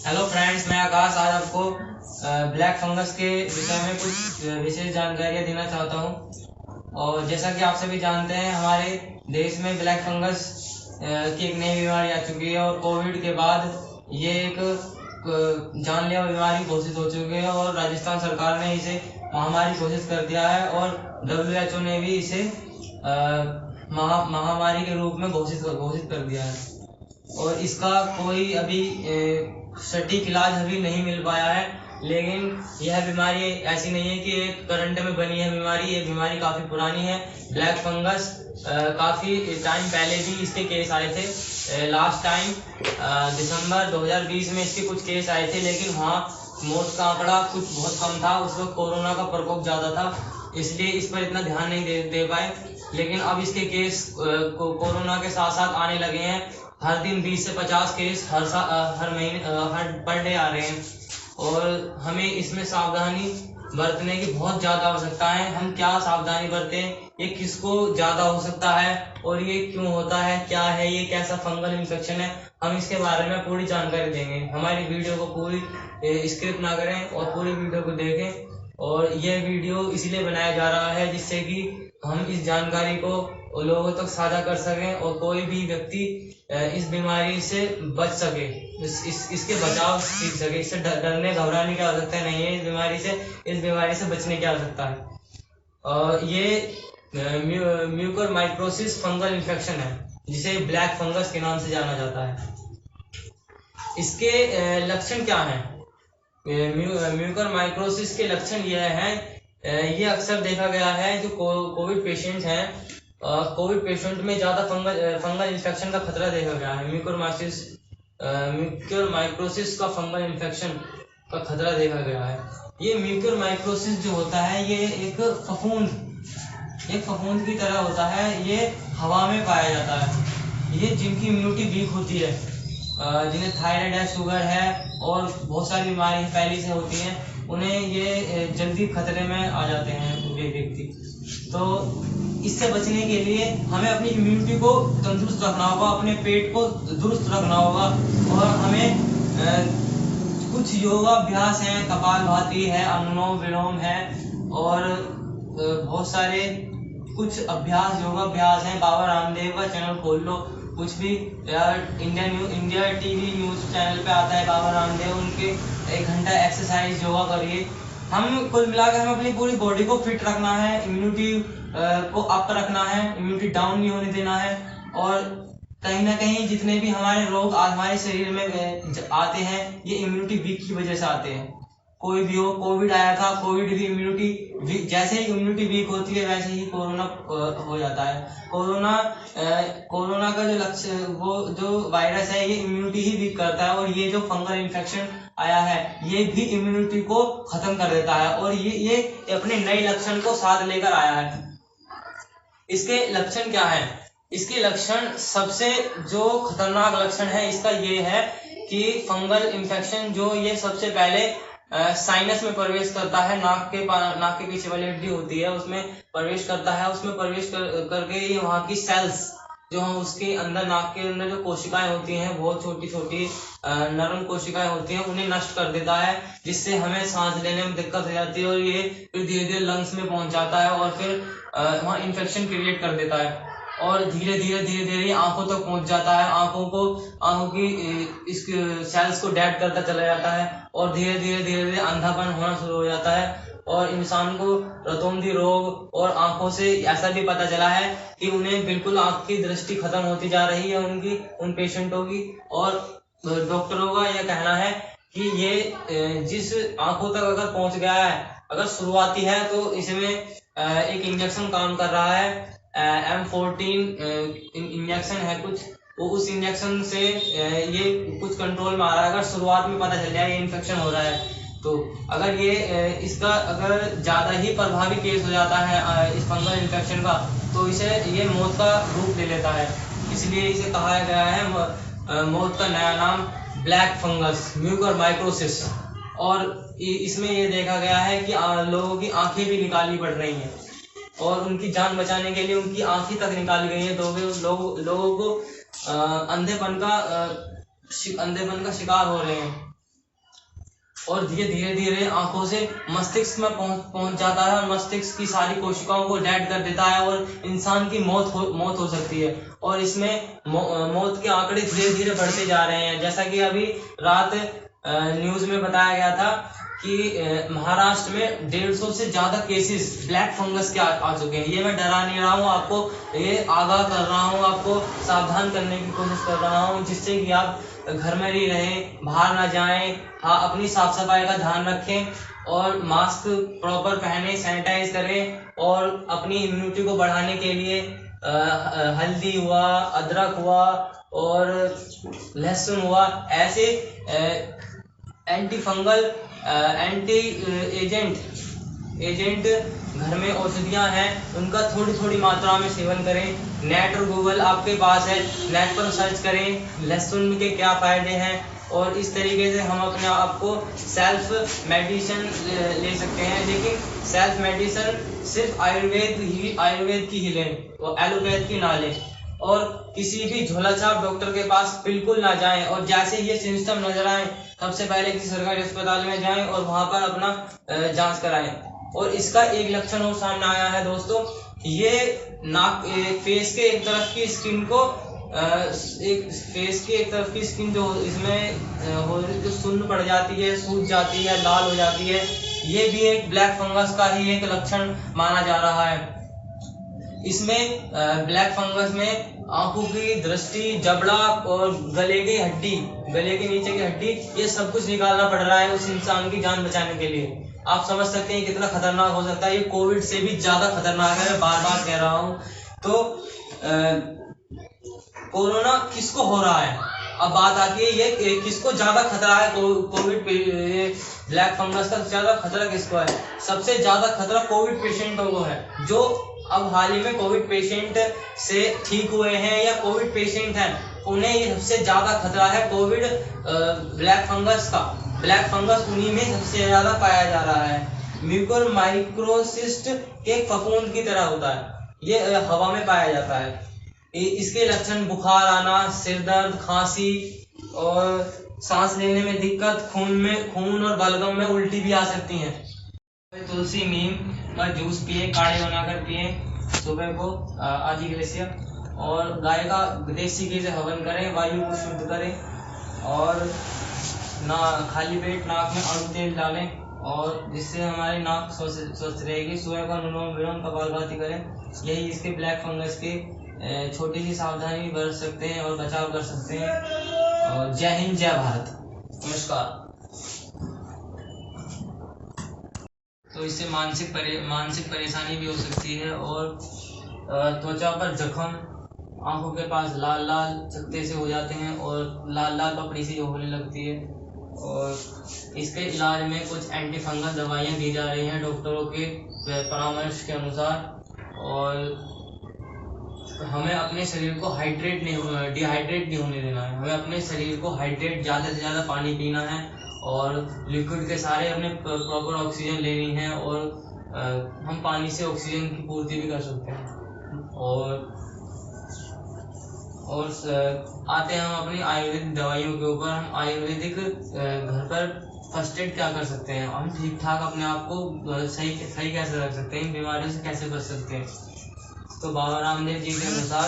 Hello friends, मैं आकाश आज आपको ब्लैक फंगस के विषय में कुछ विशेष जानकारियाँ देना चाहता हूँ। और जैसा कि आप सभी जानते हैं, हमारे देश में ब्लैक फंगस की एक नई बीमारी आ चुकी है और कोविड के बाद ये एक जानलेवा बीमारी घोषित हो चुकी है और राजस्थान सरकार ने इसे महामारी घोषित कर दिया है और WHO ने भी इसे महामारी के रूप में घोषित कर दिया है। और इसका कोई अभी सटीक इलाज अभी नहीं मिल पाया है, लेकिन यह बीमारी ऐसी नहीं है कि एक करंट में बनी है बीमारी। ये बीमारी काफ़ी पुरानी है। ब्लैक फंगस काफ़ी टाइम पहले भी इसके केस आए थे। लास्ट टाइम दिसंबर 2020 में इसके कुछ केस आए थे, लेकिन वहाँ मौत का आंकड़ा कुछ बहुत कम था। उस वक्त कोरोना का प्रकोप ज़्यादा था, इसलिए इस पर इतना ध्यान नहीं दे पाए। लेकिन अब इसके केस कोरोना के साथ साथ आने लगे हैं। हर दिन 20 से 50 केस हर महीने हर पर डे आ रहे हैं और हमें इसमें सावधानी बरतने की बहुत ज़्यादा आवश्यकता है। हम क्या सावधानी बरतें, ये किसको ज़्यादा हो सकता है और ये क्यों होता है, क्या है ये, कैसा फंगल इन्फेक्शन है, हम इसके बारे में पूरी जानकारी देंगे। हमारी वीडियो को पूरी स्किप ना करें और पूरी वीडियो को देखें। और यह वीडियो इसलिए बनाया जा रहा है जिससे कि हम इस जानकारी को लोगों तक साझा कर सकें और कोई भी व्यक्ति इस बीमारी से बच सके, इसके बचाव सीख सके। इससे डरने घबराने की आवश्यकता नहीं है। इस बीमारी से बचने की आवश्यकता है। ये म्यूकोरमाइकोसिस फंगल इन्फेक्शन है, जिसे ब्लैक फंगस के नाम से जाना जाता है। इसके लक्षण क्या हैं? म्यूकोरमाइकोसिस के लक्षण यह हैं, ये अक्सर देखा गया है जो कोविड पेशेंट हैं, कोविड पेशेंट में ज़्यादा फंगल इन्फेक्शन का खतरा देखा गया है। म्यूकोरमाइकोसिस का फंगल इन्फेक्शन का खतरा देखा गया है। ये म्यूकोरमाइकोसिस जो होता है, ये एक फफूंद की तरह होता है। ये हवा में पाया जाता है। ये जिनकी इम्यूनिटी वीक होती है, जिन्हें थायराइड है, शुगर है और बहुत सारी बीमारी पहले से होती हैं, उन्हें ये जल्दी खतरे में आ जाते हैं वे व्यक्ति। तो इससे बचने के लिए हमें अपनी इम्यूनिटी को तंदुरुस्त रखना होगा, अपने पेट को दुरुस्त रखना होगा और हमें कुछ योगाभ्यास हैं, कपालभाति है, अनुलोम विलोम है और बहुत सारे कुछ योगाभ्यास हैं। बाबा रामदेव का चैनल खोल लो, कुछ भी इंडिया टीवी न्यूज़ चैनल पे आता है बाबा रामदेव, उनके 1 घंटा एक्सरसाइज योगा करिए। हम कुल मिलाकर हमें अपनी पूरी बॉडी को फिट रखना है, इम्यूनिटी को अप रखना है, इम्यूनिटी डाउन नहीं होने देना है। और कहीं ना कहीं जितने भी हमारे रोग हमारे शरीर में आते हैं, ये इम्यूनिटी वीक की वजह से आते हैं। कोई भी हो, कोविड आया था, कोविड भी इम्यूनिटी जैसे ही इम्यूनिटी वीक होती है वैसे ही कोरोना हो जाता है। कोरोना का जो लक्ष्य वो जो वायरस है, ये इम्यूनिटी ही वीक करता है और ये जो फंगल इन्फेक्शन आया है, ये भी इम्यूनिटी को खत्म कर देता है और ये अपने नए लक्षण को साथ लेकर आया है। इसके लक्षण क्या है? इसके लक्षण, सबसे जो खतरनाक लक्षण है इसका ये है कि फंगल इन्फेक्शन जो ये सबसे पहले साइनस में प्रवेश करता है। नाक के पीछे वाली हड्डी होती है, उसमें प्रवेश करता है। उसमें प्रवेश करके ये वहाँ की सेल्स जो हम उसके अंदर, नाक के अंदर जो कोशिकाएं होती हैं, बहुत छोटी छोटी नरम कोशिकाएं होती हैं, उन्हें नष्ट कर देता है, जिससे हमें सांस लेने में दिक्कत हो जाती है और ये फिर धीरे धीरे लंग्स में पहुंच जाता है और फिर वहाँ इन्फेक्शन क्रिएट कर देता है और धीरे धीरे आंखों तक पहुंच जाता है। आंखों की इस सेल्स को डेड करता चला जाता है और धीरे धीरे अंधापन होना शुरू हो जाता है और इंसान को रतौंधी रोग और आंखों से ऐसा भी पता चला है कि उन्हें बिल्कुल आंख की दृष्टि खत्म होती जा रही है उन पेशेंटों की। और डॉक्टरों का यह कहना है कि ये जिस आंखों तक अगर पहुंच गया है, अगर शुरुआती है, तो इसमें एक इंजेक्शन काम कर रहा है। M14 इंजेक्शन है कुछ, वो उस इंजेक्शन से ये कुछ कंट्रोल में आ रहा है। अगर शुरुआत में पता चल जाए ये इन्फेक्शन हो रहा है, तो अगर इसका अगर ज़्यादा ही प्रभावी केस हो जाता है इस फंगल इन्फेक्शन का, तो ये मौत का रूप ले लेता है। इसलिए इसे कहा गया है, मौत का नया नाम ब्लैक फंगस म्यूकोरमाइकोसिस। और इसमें ये देखा गया है कि लोगों की आंखें भी निकाली पड़ रही हैं और उनकी जान बचाने के लिए उनकी आंखें तक निकाली गई है। लोगों को अंधेपन का शिकार हो रहे हैं। और ये धीरे धीरे आंखों से मस्तिष्क में पहुंच जाता है और मस्तिष्क की सारी कोशिकाओं को डेड कर देता है और इंसान की मौत हो सकती है। और इसमें मौत के आंकड़े धीरे धीरे बढ़ते जा रहे हैं। जैसा कि अभी रात न्यूज में बताया गया था कि महाराष्ट्र में 150 से ज्यादा केसेस ब्लैक फंगस के आ चुके हैं। ये मैं डरा नहीं रहा हूँ आपको, ये आगाह कर रहा हूँ, आपको सावधान करने की कोशिश कर रहा हूँ, जिससे कि आप घर में ही रहें, बाहर ना जाएं। हाँ, अपनी साफ सफाई का ध्यान रखें और मास्क प्रॉपर पहने, सैनिटाइज करें और अपनी इम्यूनिटी को बढ़ाने के लिए हल्दी हुआ, अदरक हुआ और लहसुन हुआ, ऐसे एंटी फंगल एंटी एजेंट घर में औषधियां हैं, उनका थोड़ी थोड़ी मात्रा में सेवन करें। नेट और गूगल आपके पास है, नेट पर सर्च करें लहसुन के क्या फायदे हैं और इस तरीके से हम अपने आप को सेल्फ मेडिसिन ले सकते हैं। लेकिन सेल्फ मेडिसिन सिर्फ आयुर्वेद की ही लें और एलोपैथ की ना लें और किसी भी झोलाछाप डॉक्टर के पास बिल्कुल ना जाएं। और जैसे ये सिम्टम नजर आए सबसे पहले किसी सरकारी अस्पताल में जाएं और वहां पर अपना जांच कराएं। और इसका एक लक्षण और सामने आया है दोस्तों, ये नाक फेस के एक तरफ की स्किन को फेस की एक तरफ की स्किन जो इसमें जो सुन्न पड़ जाती है, सूज जाती है, लाल हो जाती है, ये भी एक ब्लैक फंगस का ही एक लक्षण माना जा रहा है। इसमें ब्लैक फंगस में आंखों की दृष्टि, जबड़ा और गले की हड्डी, गले के नीचे की हड्डी, ये सब कुछ निकालना पड़ रहा है उस इंसान की जान बचाने के लिए। आप समझ सकते हैं कितना खतरनाक हो सकता है। ये कोविड से भी ज्यादा खतरनाक है, मैं बार बार कह रहा हूँ। तो कोरोना किसको हो रहा है, अब बात आती है ये किसको ज्यादा खतरा है। कोविड ब्लैक फंगस का ज्यादा खतरा किसको है? सबसे ज्यादा खतरा कोविड पेशेंटों को है, जो अब हाल ही में कोविड पेशेंट से ठीक हुए हैं या कोविड पेशेंट हैं, उन्हें ये सबसे ज्यादा खतरा है कोविड ब्लैक फंगस का। ब्लैक फंगस उन्हीं में सबसे ज्यादा पाया जा रहा है। म्यूकोरमाइकोसिस एक फफूंद की तरह होता है, ये हवा में पाया जाता है। इसके लक्षण बुखार आना, सिर दर्द, खांसी और सांस लेने में दिक्कत, खून और बलगम में उल्टी भी आ सकती हैं। तुलसी नीम का जूस पिए, काढ़े बनाकर पिए सुबह को आधी गिलासिया, और गाय का देसी घी से हवन करें, वायु को शुद्ध करें और ना खाली पेट नाक में अड़ू तेल डालें और जिससे हमारी नाक स्वस्थ रहेगी। सुबह को अनुलोम विलोम कपालभाति करें। यही इसके ब्लैक फंगस के छोटी सी सावधानी बरत सकते हैं और बचाव कर सकते हैं। और जय हिंद, जय भारत, नमस्कार। तो इससे मानसिक परेशानी भी हो सकती है और त्वचा पर जख्म, आंखों के पास लाल लाल चकत्ते से हो जाते हैं और लाल लाल पपड़ी सी होने लगती है। और इसके इलाज में कुछ एंटी फंगल दवाइयाँ दी जा रही हैं डॉक्टरों के परामर्श के अनुसार। और हमें अपने शरीर को डिहाइड्रेट नहीं होने देना है। हमें अपने शरीर को हाइड्रेट, ज़्यादा से ज़्यादा पानी पीना है और लिक्विड के सारे अपने प्रॉपर ऑक्सीजन लेनी है और हम पानी से ऑक्सीजन की पूर्ति भी कर सकते हैं। और आते हैं हम अपनी आयुर्वेदिक दवाइयों के ऊपर। हम आयुर्वेदिक घर पर फर्स्ट एड क्या कर सकते हैं, हम ठीक ठाक अपने आप को सही कैसे रख सकते हैं, बीमारियों से कैसे बच सकते हैं। तो बाबा रामदेव जी के अनुसार